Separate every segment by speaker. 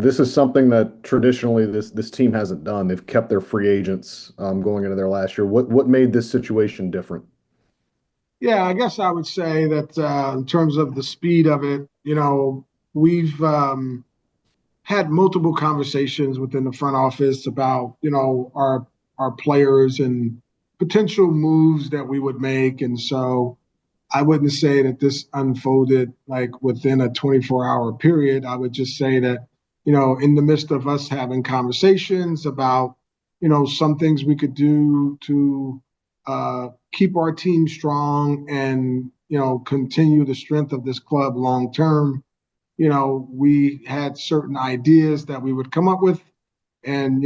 Speaker 1: This is something that traditionally this team hasn't done. They've kept their free agents going into their last year. What made this situation different?
Speaker 2: Yeah, I guess I would say that in terms of the speed of it, we've had multiple conversations within the front office about, our players and potential moves that we would make. And so I wouldn't say that this unfolded like within a 24-hour period. I would just say that, in the midst of us having conversations about, some things we could do to keep our team strong and, continue the strength of this club long term, we had certain ideas that we would come up with. And,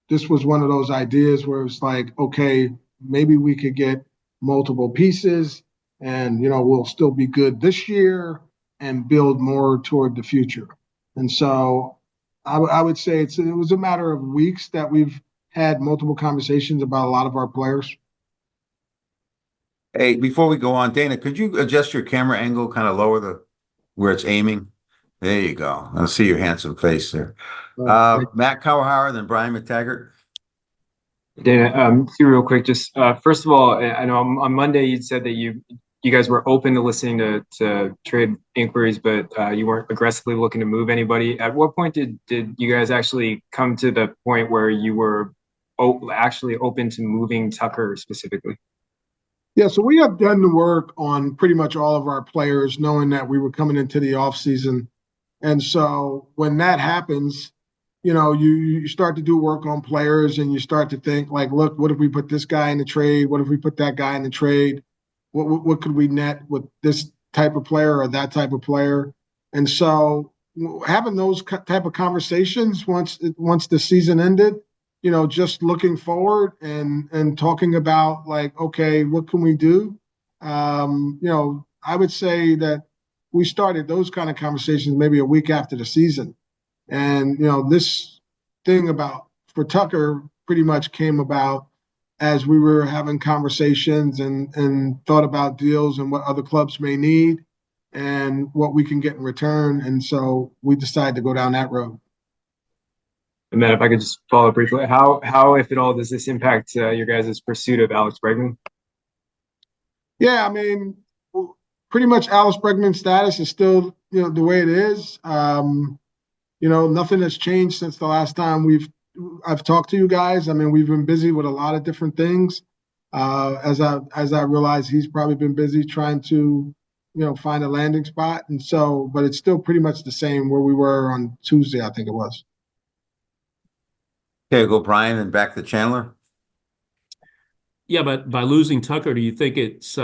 Speaker 2: this was one of those ideas where it's like, okay, maybe we could get multiple pieces and, we'll still be good this year and build more toward the future. And so I would say it was a matter of weeks that we've had multiple conversations about a lot of our players.
Speaker 3: Hey, before we go on, Dana, could you adjust your camera angle, kind of lower the where it's aiming? There you go. I see your handsome face there. Matt Kawahara, then Brian McTaggart.
Speaker 4: Dana, see real quick, just first of all, I know on Monday you said that you guys were open to listening to trade inquiries, but you weren't aggressively looking to move anybody. At what point did you guys actually come to the point where you were actually open to moving Tucker specifically?
Speaker 2: Yeah, so we have done the work on pretty much all of our players, knowing that we were coming into the offseason. And so when that happens, you start to do work on players and you start to think like, look, what if we put this guy in the trade? What if we put that guy in the trade? What could we net with this type of player or that type of player? And so having those type of conversations once the season ended, just looking forward and talking about like, okay, what can we do? I would say that we started those kind of conversations maybe a week after the season. And, this thing for Tucker pretty much came about as we were having conversations and thought about deals and what other clubs may need and what we can get in return. And so we decided to go down that road.
Speaker 4: And then if I could just follow up briefly, how if at all, does this impact your guys' pursuit of Alex Bregman?
Speaker 2: Yeah, I mean, pretty much Alex Bregman's status is still, the way it is. Nothing has changed since the last time I've talked to you guys. I mean, we've been busy with a lot of different things. As I realize he's probably been busy trying to, find a landing spot. And so, but it's still pretty much the same where we were on Tuesday, I think it was.
Speaker 3: Okay, go Brian and back to Chandler.
Speaker 5: Yeah, but by losing Tucker, do you think it's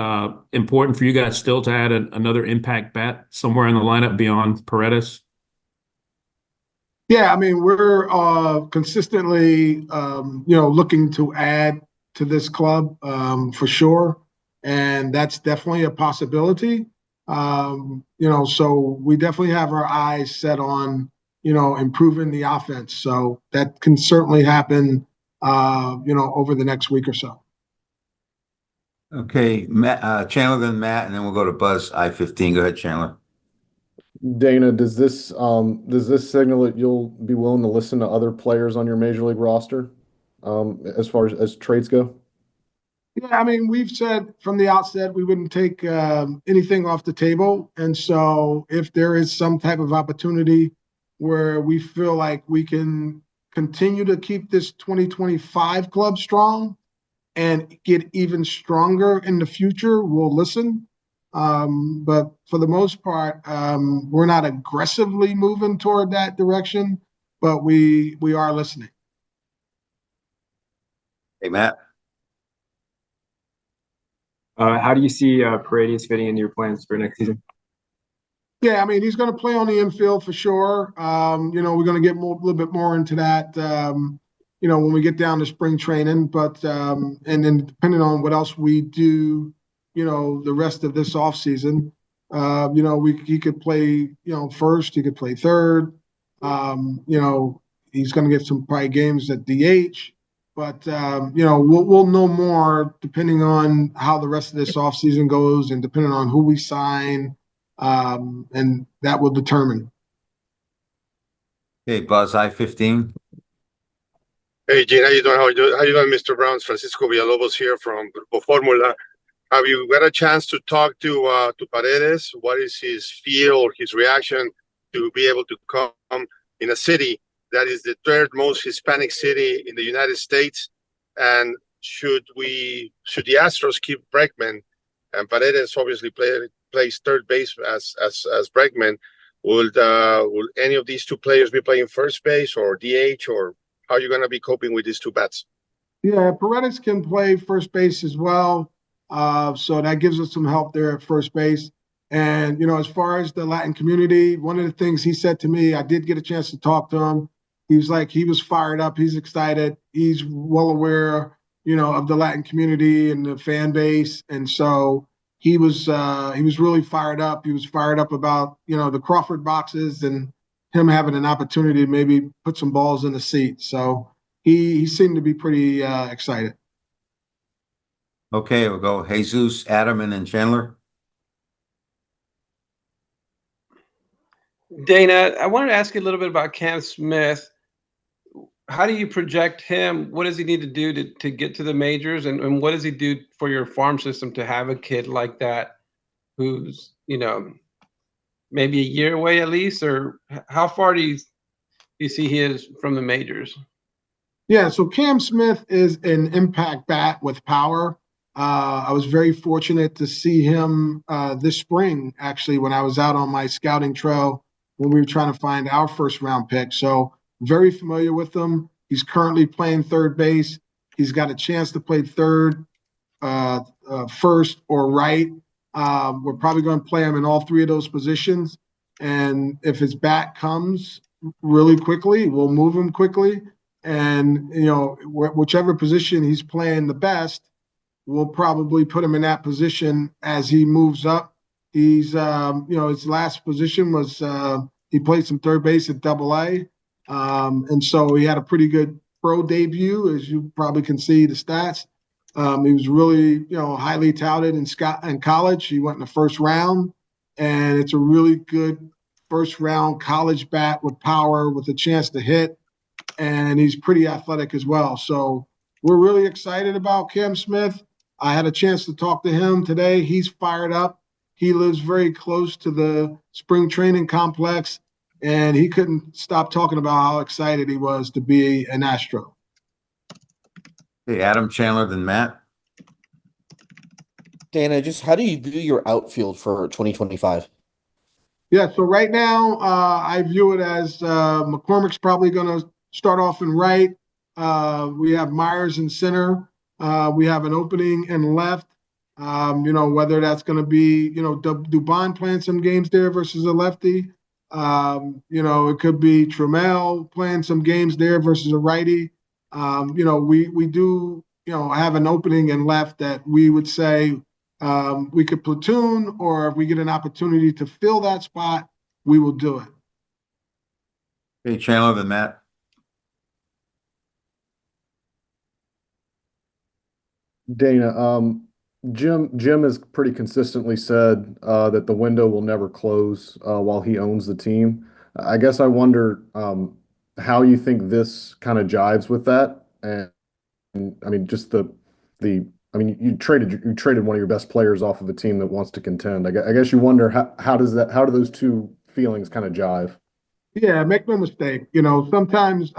Speaker 5: important for you guys still to add another impact bat somewhere in the lineup beyond Paredes?
Speaker 2: Yeah, I mean, we're consistently, looking to add to this club for sure. And that's definitely a possibility. So we definitely have our eyes set on, improving the offense. So that can certainly happen, over the next week or so.
Speaker 3: Okay, Matt, Chandler, then Matt, and then we'll go to Buzz I-15. Go ahead, Chandler.
Speaker 1: Dana, does this signal that you'll be willing to listen to other players on your major league roster, as far as trades go?
Speaker 2: Yeah, I mean, we've said from the outset we wouldn't take anything off the table. And so if there is some type of opportunity where we feel like we can continue to keep this 2025 club strong and get even stronger in the future, we'll listen. But for the most part, we're not aggressively moving toward that direction, but we are listening.
Speaker 3: Hey, Matt.
Speaker 4: How do you see Paredes fitting into your plans for next season?
Speaker 2: Yeah, I mean, he's going to play on the infield for sure. We're going to get a little bit more into that, when we get down to spring training. But and then depending on what else we do, the rest of this offseason, he could play, first, he could play third. He's going to get some probably games at DH. But, we'll know more depending on how the rest of this offseason goes and depending on who we sign. And that will determine.
Speaker 3: Hey, Buzz, I-15.
Speaker 6: Hey, Gene, how you doing, Mr. Browns? Francisco Villalobos here from Grupo Formula. Have you got a chance to talk to Paredes? What is his feel or his reaction to be able to come in a city that is the third most Hispanic city in the United States? And should the Astros keep Bregman, and Paredes obviously plays third base as Bregman, will any of these two players be playing first base or DH, or how are you going to be coping with these two bats?
Speaker 2: Yeah, Paredes can play first base as well. So that gives us some help there at first base. And, as far as the Latin community, one of the things he said to me, I did get a chance to talk to him. He was like, he was fired up. He's excited. He's well aware, of the Latin community and the fan base. And so he was really fired up. He was fired up about, the Crawford boxes and him having an opportunity to maybe put some balls in the seat. So he seemed to be pretty excited.
Speaker 3: Okay, we'll go Jesus, Adam, and then Chandler.
Speaker 7: Dana, I wanted to ask you a little bit about Cam Smith. How do you project him? What does he need to do to get to the majors? And what does he do for your farm system to have a kid like that who's, maybe a year away at least? Or how far do you see he is from the majors?
Speaker 2: Yeah, so Cam Smith is an impact bat with power. I was very fortunate to see him this spring, actually, when I was out on my scouting trail when we were trying to find our first round pick. So very familiar with him. He's currently playing third base. He's got a chance to play third, first, or right. We're probably going to play him in all three of those positions. And if his bat comes really quickly, we'll move him quickly. And, whichever position he's playing the best, we'll probably put him in that position as he moves up. He's, his last position was he played some third base at Double-A. And so he had a pretty good pro debut, as you probably can see the stats. He was really, highly touted in college. He went in the first round, and it's a really good first round college bat with power, with a chance to hit. And he's pretty athletic as well. So we're really excited about Cam Smith. I had a chance to talk to him today. He's fired up. He lives very close to the spring training complex, and he couldn't stop talking about how excited he was to be an Astro.
Speaker 3: Hey, Adam, Chandler, then Matt.
Speaker 8: Dana, just how do you view your outfield for 2025?
Speaker 2: Yeah, so right now I view it as McCormick's probably going to start off in right. We have Myers in center. We have an opening in left. Whether that's going to be, Dubon playing some games there versus a lefty. It could be Trammell playing some games there versus a righty. We do, have an opening in left that we would say we could platoon, or if we get an opportunity to fill that spot, we will do it.
Speaker 3: Hey, Chandler, then Matt.
Speaker 1: Dana, Jim has pretty consistently said that the window will never close while he owns the team. I guess I wonder how you think this kind of jives with that, and I mean just you traded one of your best players off of a team that wants to contend. I guess you wonder how do those two feelings kind of jive?
Speaker 2: Yeah, make no mistake. Sometimes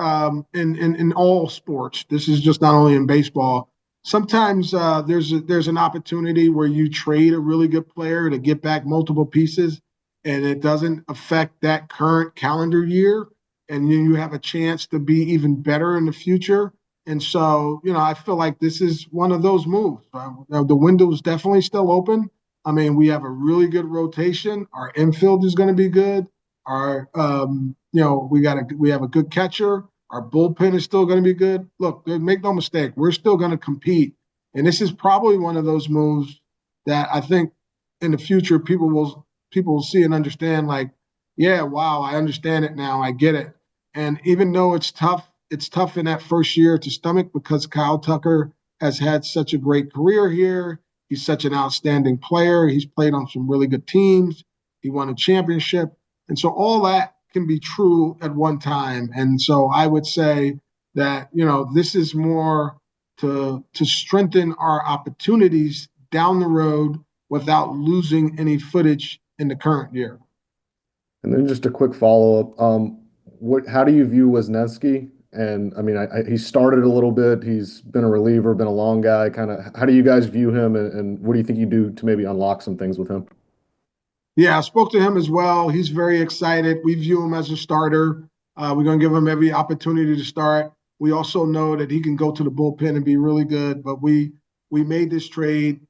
Speaker 2: in all sports, this is just not only in baseball. Sometimes there's an opportunity where you trade a really good player to get back multiple pieces, and it doesn't affect that current calendar year, and you have a chance to be even better in the future. And so, I feel like this is one of those moves. The window is definitely still open. I mean, we have a really good rotation. Our infield is going to be good. Our, we have a good catcher. Our bullpen is still going to be good. Look, make no mistake, we're still going to compete. And this is probably one of those moves that I think in the future people will see and understand, like, yeah, wow, I understand it now. I get it. And even though it's tough in that first year to stomach, because Kyle Tucker has had such a great career here. He's such an outstanding player. He's played on some really good teams. He won a championship. And so all that can be true at one time. And so I would say that, this is more to strengthen our opportunities down the road without losing any footage in the current year.
Speaker 1: And then just a quick follow-up. How do you view Wesneski? And I mean, he started a little bit. He's been a reliever, been a long guy. Kind of, how do you guys view him, and what do you think you do to maybe unlock some things with him?
Speaker 2: Yeah, I spoke to him as well. He's very excited. We view him as a starter. We're going to give him every opportunity to start. We also know that he can go to the bullpen and be really good, but we made this trade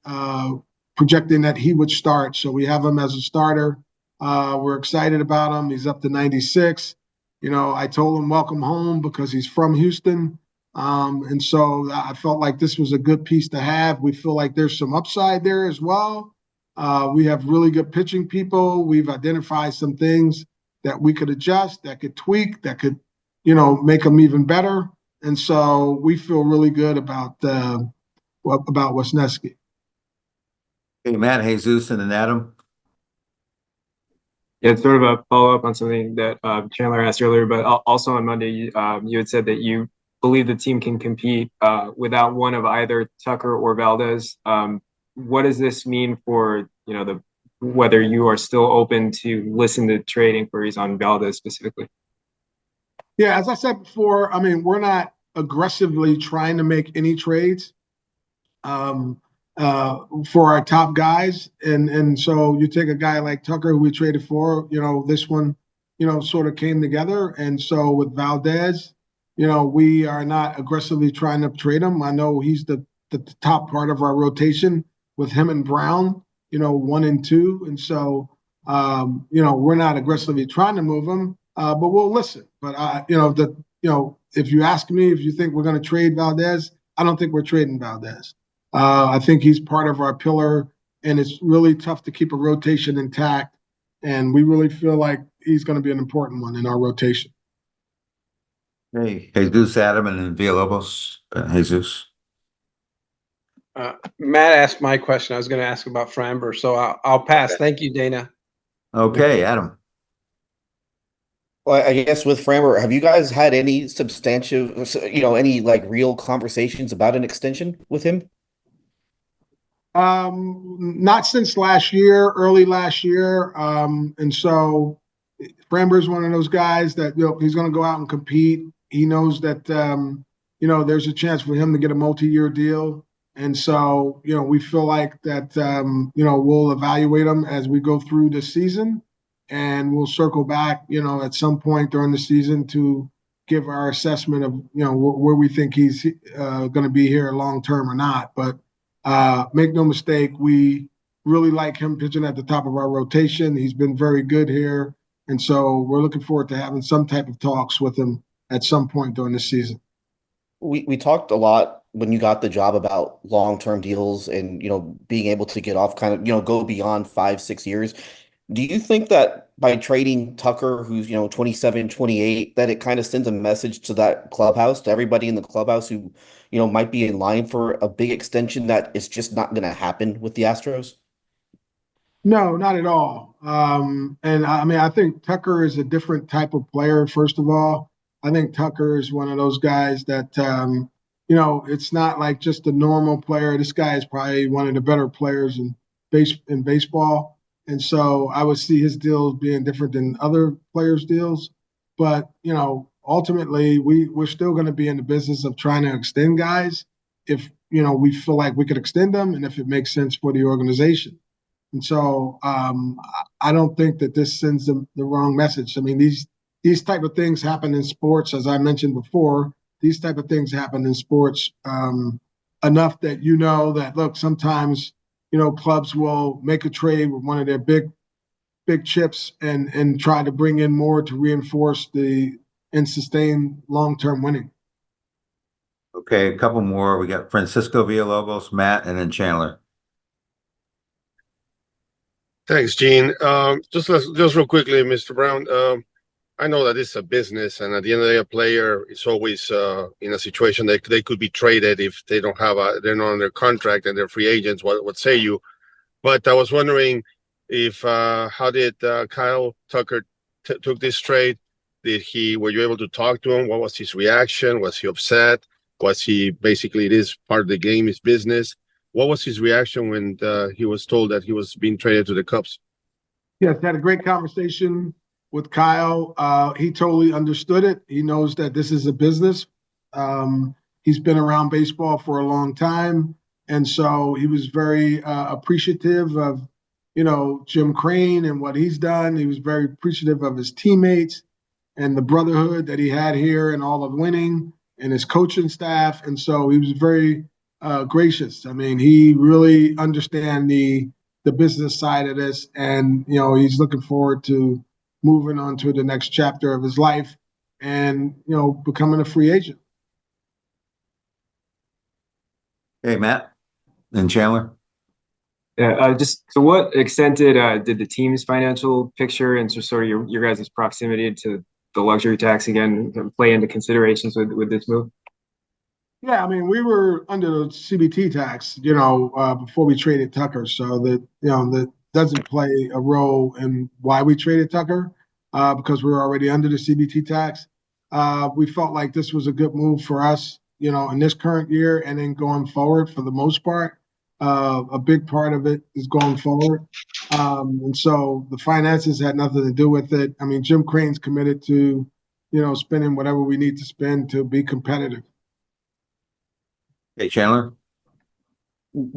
Speaker 2: projecting that he would start. So we have him as a starter. We're excited about him. He's up to 96. I told him welcome home because he's from Houston. And so I felt like this was a good piece to have. We feel like there's some upside there as well. We have really good pitching people. We've identified some things that we could adjust, that could tweak, that could, make them even better. And so we feel really good about Wesneski.
Speaker 3: Hey, Matt, Jesus, and then Adam.
Speaker 4: Yeah, it's sort of a follow-up on something that Chandler asked earlier, but also on Monday, you had said that you believe the team can compete without one of either Tucker or Valdez. What does this mean for, whether you are still open to listen to trade inquiries on Valdez specifically?
Speaker 2: Yeah, as I said before, I mean, we're not aggressively trying to make any trades for our top guys. And so you take a guy like Tucker, who we traded for, this one, sort of came together. And so with Valdez, we are not aggressively trying to trade him. I know he's the top part of our rotation with him and Brown, 1 and 2. And so, we're not aggressively trying to move him, but we'll listen. But, if you ask me if you think we're going to trade Valdez, I don't think we're trading Valdez. I think he's part of our pillar, and it's really tough to keep a rotation intact. And we really feel like he's going to be an important one in our rotation.
Speaker 3: Hey, Jesus, Adam, and then Villalobos. Jesus.
Speaker 7: Matt asked my question. I was going to ask about Framber, so I'll pass.
Speaker 3: Okay.
Speaker 7: Thank you, Dana.
Speaker 3: Okay, Adam.
Speaker 8: Well, I guess with Framber, have you guys had any substantive, any like real conversations about an extension with him?
Speaker 2: Not since last year, early last year. And so Framber is one of those guys that, he's going to go out and compete. He knows that, there's a chance for him to get a multi-year deal. And so, we feel like that, we'll evaluate him as we go through the season, and we'll circle back, at some point during the season to give our assessment of, where we think he's going to be here long-term or not. But make no mistake, we really like him pitching at the top of our rotation. He's been very good here. And so we're looking forward to having some type of talks with him at some point during the season.
Speaker 8: We talked a lot when you got the job about long-term deals and, being able to get off kind of, go beyond 5-6 years. Do you think that by trading Tucker, who's, 27, 28, that it kind of sends a message to that clubhouse, to everybody in the clubhouse who, might be in line for a big extension that is just not going to happen with the Astros?
Speaker 2: No, not at all. And I mean, I think Tucker is a different type of player, first of all. I think Tucker is one of those guys that, it's not like just a normal player. This guy is probably one of the better players in baseball. And so I would see his deals being different than other players' deals. But, ultimately, we're still going to be in the business of trying to extend guys if, we feel like we could extend them and if it makes sense for the organization. And so I don't think that this sends them the wrong message. I mean, these type of things happen in sports, as I mentioned before. These type of things happen in sports enough that that, look, sometimes, clubs will make a trade with one of their big chips and try to bring in more to reinforce and sustain long-term winning.
Speaker 3: Okay, a couple more. We got Francisco Villalobos, Matt, and then Chandler.
Speaker 6: Thanks, Gene. Just real quickly, Mr. Brown. I know that it's a business, and at the end of the day, a player is always in a situation that they could be traded if they don't have they're not on their contract and they're free agents. What say you? But I was wondering if how did Kyle Tucker took this trade? Were you able to talk to him? What was his reaction? Was he upset? Was he basically, it is part of the game, is business? What was his reaction when he was told that he was being traded to the Cubs?
Speaker 2: Yes, had a great conversation with Kyle. He totally understood it. He knows that this is a business. He's been around baseball for a long time, and so he was very appreciative of, Jim Crane and what he's done. He was very appreciative of his teammates and the brotherhood that he had here and all of winning and his coaching staff. And so he was very gracious. I mean, he really understands the business side of this, and he's looking forward to moving on to the next chapter of his life and becoming a free agent.
Speaker 3: Hey, Matt and Chandler.
Speaker 4: Yeah, just to what extent did the team's financial picture and sort of your guys' proximity to the luxury tax again play into considerations with this move?
Speaker 2: Yeah, I mean, we were under the CBT tax, before we traded Tucker, so that doesn't play a role in why we traded Tucker, because we were already under the CBT tax. We felt like this was a good move for us, in this current year and then going forward for the most part. A big part of it is going forward. And so the finances had nothing to do with it. I mean, Jim Crane's committed to, spending whatever we need to spend to be competitive.
Speaker 3: Hey, Chandler.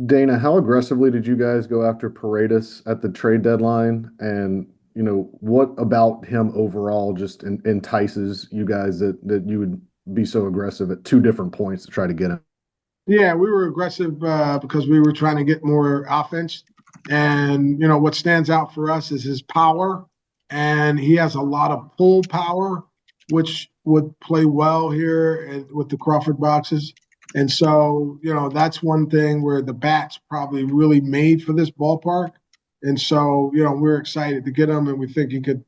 Speaker 1: Dana, how aggressively did you guys go after Paredes at the trade deadline? And, what about him overall just entices you guys that you would be so aggressive at two different points to try to get him?
Speaker 2: Yeah, we were aggressive because we were trying to get more offense. And, what stands out for us is his power. And he has a lot of pull power, which would play well here with the Crawford boxes. And so, that's one thing where the bat's probably really made for this ballpark. And so, we're excited to get him, and we think he could,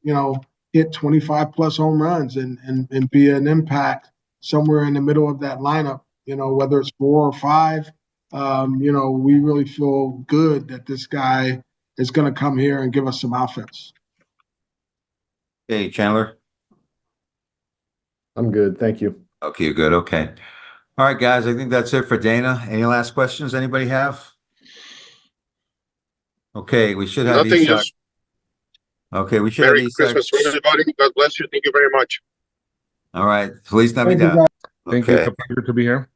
Speaker 2: hit 25 plus home runs and be an impact somewhere in the middle of that lineup, whether it's 4 or 5. We really feel good that this guy is going to come here and give us some offense.
Speaker 3: Hey, Chandler.
Speaker 1: I'm good. Thank you.
Speaker 3: Okay, you're good. Okay. All right, guys, I think that's it for Dana. Any last questions anybody have? Okay, we should have
Speaker 6: Nothing,
Speaker 3: Isak.
Speaker 6: just
Speaker 3: Okay, we should
Speaker 6: Merry
Speaker 3: have Isak.
Speaker 6: Christmas to everybody. God bless you. Thank you very much.
Speaker 3: All right. Feliz
Speaker 2: Thank you,
Speaker 3: Navidad.
Speaker 2: guys.
Speaker 9: Thank you.
Speaker 3: Okay.
Speaker 9: It's a pleasure to be here.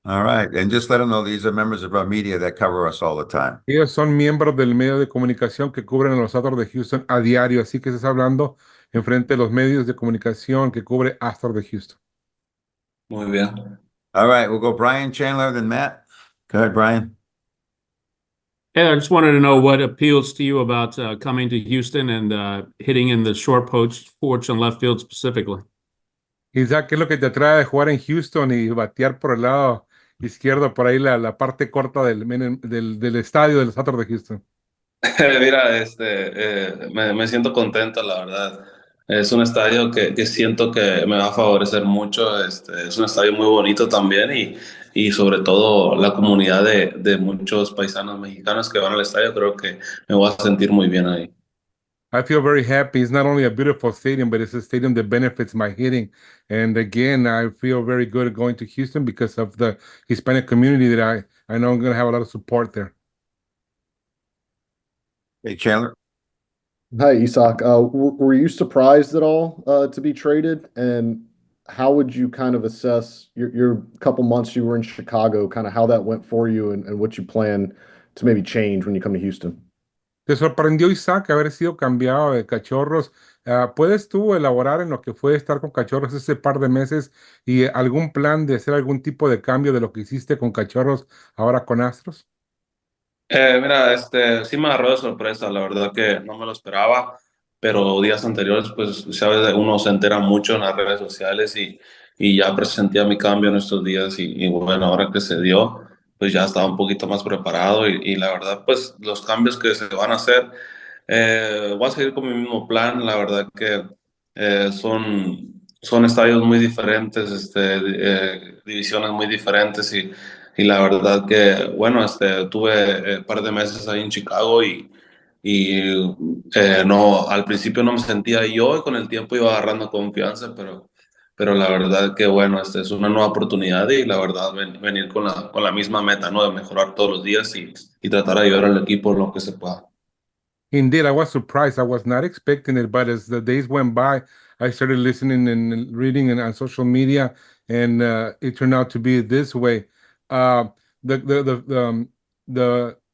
Speaker 3: All right. And just let them know these are members of our media that cover us all the time.
Speaker 9: Ellos son miembros del medio de comunicación que cubren a los Astros de Houston a diario, así que estás hablando en frente de los medios de comunicación que cubre Astros de Houston.
Speaker 10: Muy bien.
Speaker 3: All right, we'll go Brian, Chandler, then Matt. Go ahead, Brian.
Speaker 5: Hey, I just wanted to know what appeals to you about coming to Houston and hitting in the short porch and left field specifically.
Speaker 9: Isaac, ¿qué es lo que te atrae de jugar en Houston y batear por el lado izquierdo, por ahí la parte corta del estadio de los Astros de Houston?
Speaker 10: Mira, me siento contento, la verdad. Es un estadio que siento que me va a favorecer mucho. Es un estadio muy bonito también y sobre todo la comunidad de muchos paisanos mexicanos que van al estadio, creo que me voy a sentir muy bien ahí.
Speaker 9: I feel very happy. It's not only a beautiful stadium, but it's a stadium that benefits my hitting. And again, I feel very good going to Houston because of the Hispanic community that I know I'm going to have a lot of support there.
Speaker 3: Hey, Chandler.
Speaker 1: Hi, Isak. Were you surprised at all to be traded? And how would you kind of assess your couple months you were in Chicago, kind of how that went for you and what you plan to maybe change when you come to Houston?
Speaker 9: ¿Te sorprendió, Isaac, haber sido cambiado de Cachorros? ¿Puedes tú elaborar en lo que fue estar con Cachorros ese par de meses y algún plan de hacer algún tipo de cambio de lo que hiciste con Cachorros ahora con Astros?
Speaker 10: Mira, sí me agarró de sorpresa, la verdad que no me lo esperaba, pero días anteriores, pues, sabes, uno se entera mucho en las redes sociales y ya presentía mi cambio en estos días y bueno, ahora que se dio, pues ya estaba un poquito más preparado y la verdad, pues, los cambios que se van a hacer, voy a seguir con mi mismo plan, la verdad que son estadios muy diferentes, divisiones muy diferentes y la verdad que, bueno, tuve un par de meses ahí en Chicago no, al principio no me sentía yo y con el tiempo iba agarrando confianza, pero la verdad que bueno, esta es una nueva oportunidad y la verdad venir con la misma meta, ¿no? De mejorar todos los días y tratar de ayudar al equipo lo que se pueda.
Speaker 9: Indeed, I was surprised. I was not expecting it, but as the days went by, I started listening and reading and on social media, and it turned out to be this way. Uh,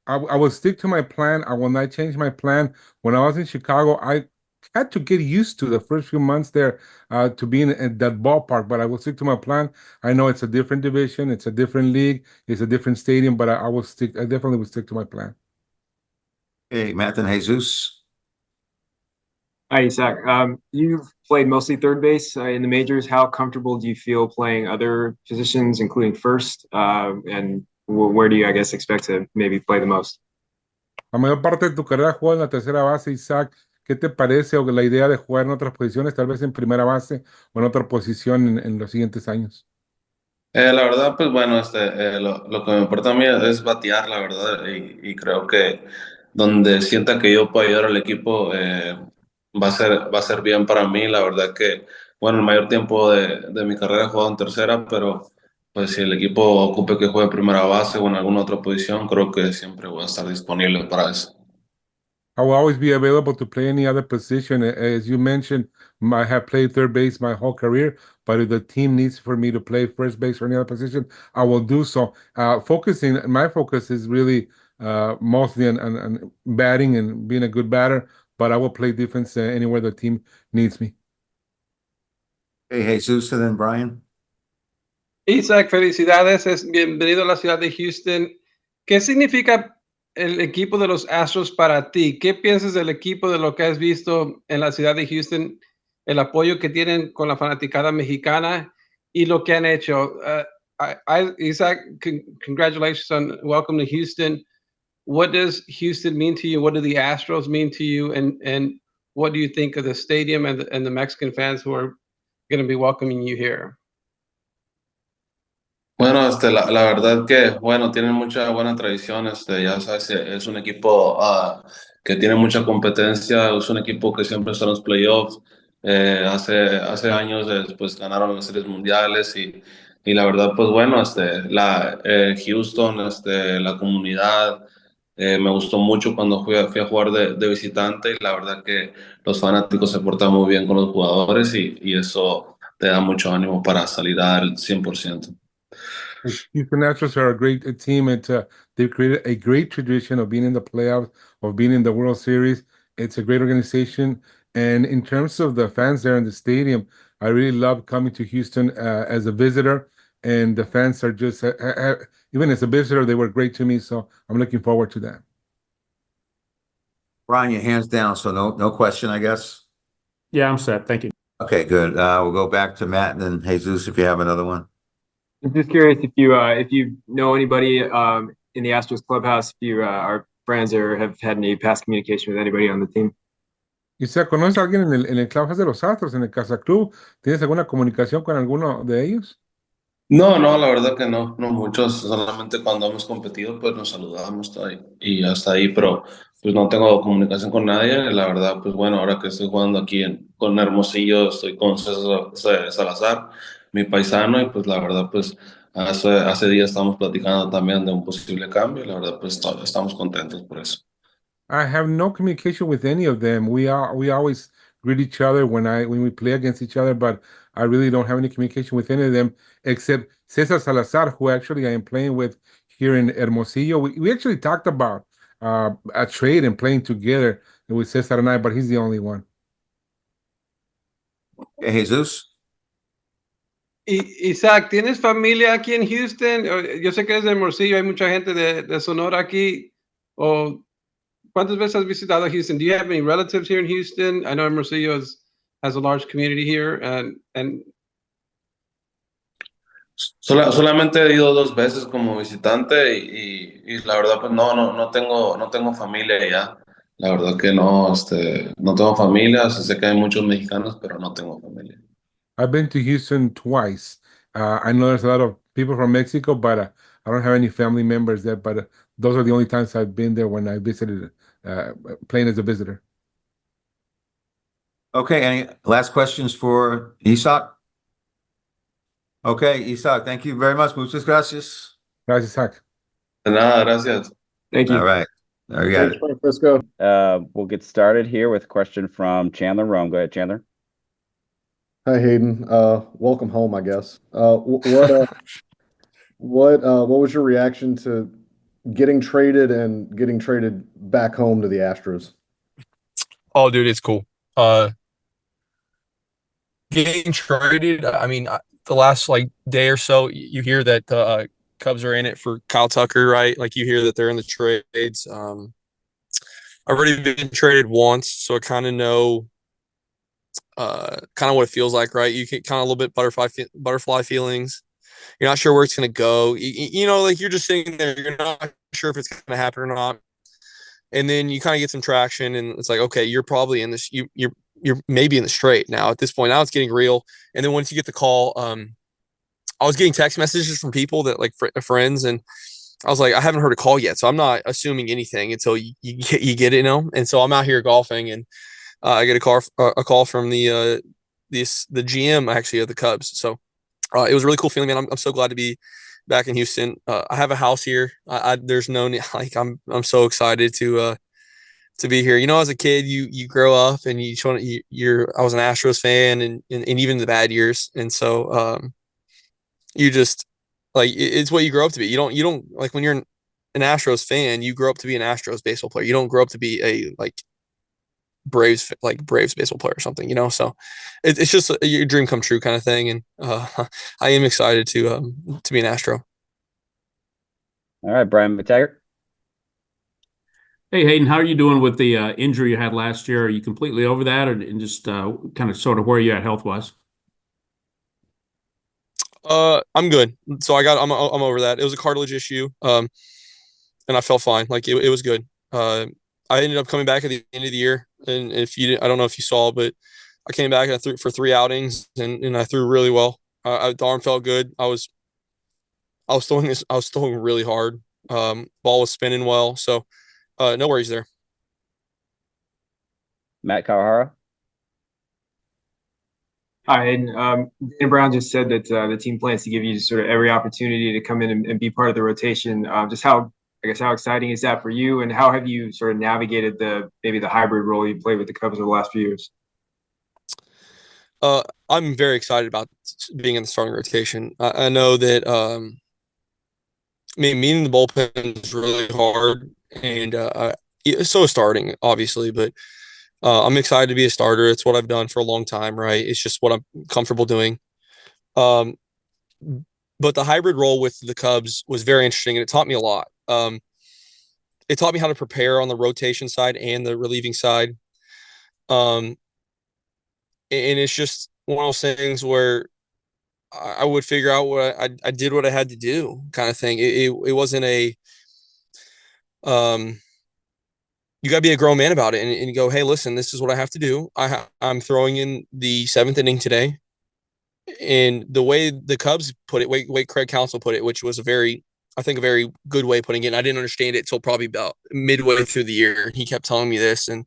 Speaker 9: I will stick to my plan. I will not change my plan. When I was in Chicago, I had to get used to the first few months there to be in that ballpark, but I will stick to my plan. I know it's a different division, it's a different league, it's a different stadium, but I will stick. I definitely will stick to my plan.
Speaker 3: Hey, Matt and Jesus.
Speaker 4: Hi, Isaac. You've played mostly third base in the majors. How comfortable do you feel playing other positions, including first? And where do you, I guess, expect to maybe play the most?
Speaker 9: La mayor parte de tu carrera jugó en la tercera base, Isaac. ¿Qué te parece o la idea de jugar en otras posiciones, tal vez en primera base o en otra posición en los siguientes años?
Speaker 10: La verdad, pues bueno, lo que me importa a mí es batear, la verdad, y creo que donde sienta que yo puedo ayudar al equipo va a ser bien para mí. La verdad que, bueno, el mayor tiempo de mi carrera he jugado en tercera, pero pues si el equipo ocupe que juegue en primera base o en alguna otra posición, creo que siempre voy a estar disponible para eso.
Speaker 9: I will always be available to play any other position. As you mentioned, I have played third base my whole career, but if the team needs for me to play first base or any other position, I will do so. My focus is really mostly on batting and being a good batter, but I will play defense anywhere the team needs me.
Speaker 3: Hey, Jesus, and then Brian.
Speaker 7: Isaac, felicidades, bienvenido a la ciudad de Houston. ¿Qué significa el equipo de los Astros para ti? ¿Qué piensas del equipo, de lo que has visto en la ciudad de Houston, el apoyo que tienen con la fanaticada mexicana y lo que han hecho? Isaac, congratulations on welcome to Houston. What does Houston mean to you? What do the Astros mean to you? And what do you think of the stadium and the Mexican fans who are going to be welcoming you here?
Speaker 10: Bueno, la verdad que, bueno, tienen mucha buena tradición, ya sabes, es un equipo que tiene mucha competencia, es un equipo que siempre está en los playoffs, hace años pues ganaron las series mundiales y la verdad, pues bueno, Houston, la comunidad, me gustó mucho cuando fui a jugar de visitante y la verdad que los fanáticos se portan muy bien con los jugadores y eso te da mucho ánimo para salir al 100%.
Speaker 9: Houston Astros are a great team, and they've created a great tradition of being in the playoffs, of being in the World Series. It's a great organization, and in terms of the fans there in the stadium, I really love coming to Houston as a visitor, and the fans are just even as a visitor, they were great to me. So I'm looking forward to that.
Speaker 3: Brian, your hands down, so no question, I guess.
Speaker 5: Yeah, I'm set. Thank you.
Speaker 3: Okay, good. We'll go back to Matt and then Jesus if you have another one.
Speaker 4: I'm just curious if you know anybody in the Astros clubhouse, if you are friends or have had any past communication with anybody on the team.
Speaker 9: ¿Y se conoce a alguien en el clubhouse de los Astros, en el Casa Club? ¿Tienes alguna comunicación con alguno de ellos?
Speaker 10: No, no, la verdad que no, no muchos, solamente cuando hemos competido pues nos saludamos todo y hasta ahí, pero pues no tengo comunicación con nadie, la verdad pues bueno, ahora que estoy jugando aquí con Hermosillo, estoy con Salazar, mi paisano y pues la verdad pues hace días estamos platicando también de un posible cambio y la verdad pues estamos contentos por eso.
Speaker 9: I have no communication with any of them. We always greet each other when we play against each other, but I really don't have any communication with any of them except Cesar Salazar, who actually I am playing with here in Hermosillo. We actually talked about a trade and playing together with Cesar and I, but he's the only one.
Speaker 3: Hey, Jesus.
Speaker 7: Isaac, ¿tienes familia aquí en Houston? Yo sé que eres de Hermosillo, hay mucha gente de Sonora aquí. ¿Cuántas veces has visitado Houston? Do you have any relatives here in Houston? I know Hermosillo has a large community here.
Speaker 10: Solamente he ido 2 veces como visitante y la verdad pues no tengo familia allá. La verdad que no, no tengo familia, sé que hay muchos mexicanos, pero no tengo familia.
Speaker 9: I've been to Houston twice. I know there's a lot of people from Mexico, but I don't have any family members there. But Those are the only times I've been there when I visited, playing as a visitor.
Speaker 3: Okay, any last questions for Isak? Okay, Isak, thank you very much. Muchas gracias.
Speaker 9: Gracias, Zach.
Speaker 10: De nada, gracias.
Speaker 4: Thank you.
Speaker 3: All right. There you got
Speaker 1: Thanks,
Speaker 3: it.
Speaker 1: Francisco.
Speaker 11: We'll get started here with a question from Chandler Rome. Go ahead, Chandler.
Speaker 1: Hi, Hayden. Welcome home, I guess. What was your reaction to getting traded and getting traded back home to the Astros?
Speaker 12: Oh, dude, it's cool. Getting traded. I mean, the last like day or so, you hear that the Cubs are in it for Kyle Tucker, right? Like you hear that they're in the trades. I've already been traded once, so I kind of know, kind of what it feels like, right? You get kind of a little bit butterfly feelings. You're not sure where it's gonna go. You know, like you're just sitting there. You're not sure if it's gonna happen or not. And then you kind of get some traction, and it's like, okay, you're probably in this. You're maybe in the straight now at this point. Now it's getting real. And then once you get the call, I was getting text messages from people that like friends, and I was like, I haven't heard a call yet, so I'm not assuming anything until you get it, you know. And so I'm out here golfing, and I get a call from the GM actually of the Cubs. So it was a really cool feeling, man. I'm so glad to be back in Houston. I have a house here. There's no like I'm so excited to be here. You know, as a kid, you grow up and I was an Astros fan and even the bad years, and so you just like it's what you grow up to be. You don't like when you're an Astros fan, you grow up to be an Astros baseball player. You don't grow up to be a like Braves baseball player or something, you know. So it's just your dream come true kind of thing, and I am excited to be an Astro.
Speaker 11: All right, Brian McTaggart.
Speaker 5: Hey, Hayden, how are you doing with the injury you had last year? Are you completely over that, or and just kind of sort of where you at health wise?
Speaker 12: I'm good. So I'm over that. It was a cartilage issue, and I felt fine. Like it was good. I ended up coming back at the end of the year, and if you, I don't know if you saw, but I came back and I threw for 3 outings, and I threw really well. The arm felt good. I was throwing really hard. Ball was spinning well, so no worries there.
Speaker 11: Matt Kawahara.
Speaker 4: Hi, and Dan Brown just said that the team plans to give you sort of every opportunity to come in and be part of the rotation. Just how exciting is that for you, and how have you sort of navigated maybe the hybrid role you played with the Cubs over the last few years?
Speaker 12: I'm very excited about being in the starting rotation. I know that I mean, meeting the bullpen is really hard, and so starting obviously, but I'm excited to be a starter. It's what I've done for a long time, right? It's just what I'm comfortable doing. Um, but the hybrid role with the Cubs was very interesting, and it taught me a lot. It taught me how to prepare on the rotation side and the relieving side. Um, and it's just one of those things where I would figure out I did what I had to do, kind of thing. It wasn't a you got to be a grown man about it, and you go, hey, listen, this is what I have to do. I'm throwing in the seventh inning today, and the way the Cubs put it, way Craig Counsell put it, which was I think a very good way of putting it. And I didn't understand it till probably about midway through the year. He kept telling me this, and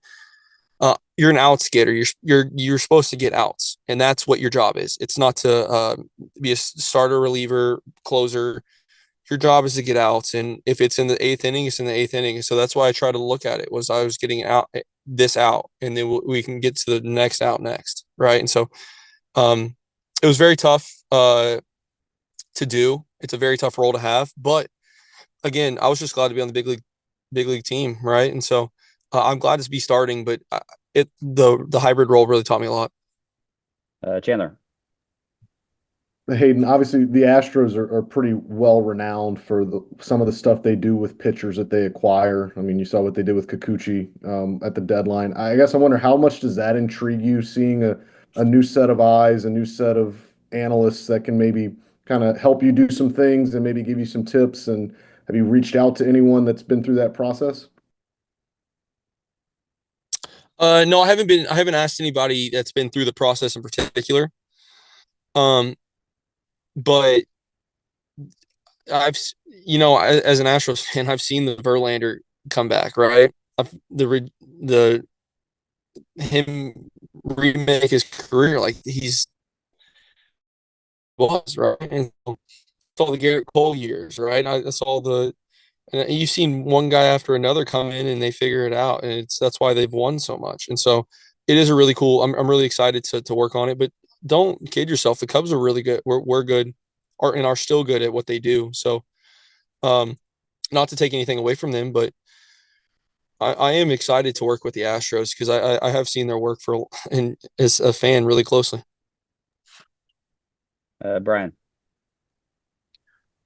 Speaker 12: you're an outs getter. You're supposed to get outs, and that's what your job is. It's not to be a starter, reliever, closer. Your job is to get outs, and if it's in the eighth inning, it's in the eighth inning. So that's why I try to look at it was I was getting this out, and then we can get to the next out next, right? And so it was very tough to do. It's a very tough role to have, but again, I was just glad to be on the big league team, right? And so I'm glad to be starting, but the hybrid role really taught me a lot.
Speaker 11: Chandler.
Speaker 1: Hayden, obviously the Astros are pretty well renowned for some of the stuff they do with pitchers that they acquire. I mean, you saw what they did with Kikuchi at the deadline. I guess I wonder how much does that intrigue you, seeing a new set of eyes, a new set of analysts that can maybe kind of help you do some things and maybe give you some tips. And have you reached out to anyone that's been through that process?
Speaker 12: No, I haven't asked anybody that's been through the process in particular. But as an Astros fan, I've seen the Verlander come back, right? The him remake his career like he's was, right? And it's all the Garrett Cole years, right? That's all and you've seen one guy after another come in and they figure it out, and that's why they've won so much. And so it is a really cool. I'm really excited to work on it, but don't kid yourself. The Cubs are really good. We're good, and are still good at what they do. So, not to take anything away from them, but I am excited to work with the Astros because I have seen their work and as a fan really closely.
Speaker 11: Brian.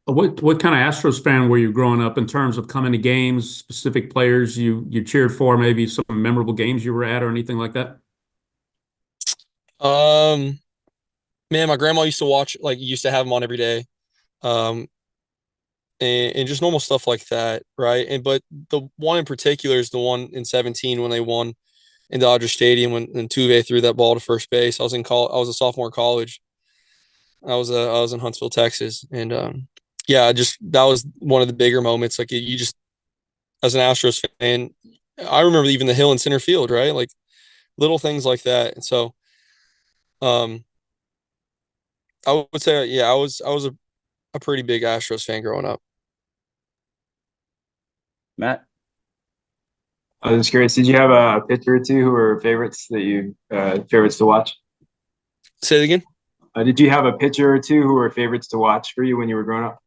Speaker 5: What kind of Astros fan were you growing up in terms of coming to games, specific players you cheered for, maybe some memorable games you were at or anything like that?
Speaker 12: Man, my grandma used to have them on every day. And just normal stuff like that, right? But the one in particular is the one in 2017 when they won in Dodger Stadium when Tuve threw that ball to first base. I was a sophomore in college. I was in Huntsville, Texas, and that was one of the bigger moments. Like you just as an Astros fan, I remember even the hill in center field, right? Like little things like that. And so, um, I would say, yeah, I was a pretty big Astros fan growing up.
Speaker 11: Matt.
Speaker 4: I was just curious, did you have a pitcher or two who were favorites favorites to watch?
Speaker 12: Say it again.
Speaker 4: Did you have a pitcher or two who were favorites to watch for you when you were growing up?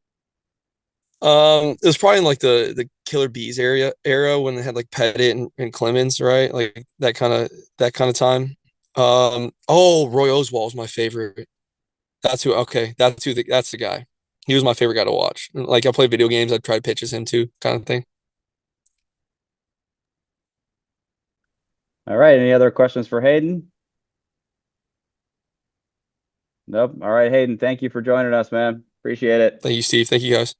Speaker 12: It was probably in like the Killer Bees era when they had like Pettit and Clemens, right? Like that kind of time. Roy Oswalt was my favorite. That's the guy. He was my favorite guy to watch. Like I played video games, I'd try to pitch as him too, kind of thing.
Speaker 11: All right. Any other questions for Hayden? Nope. All right, Hayden, thank you for joining us, man. Appreciate it.
Speaker 12: Thank you, Steve. Thank you, guys.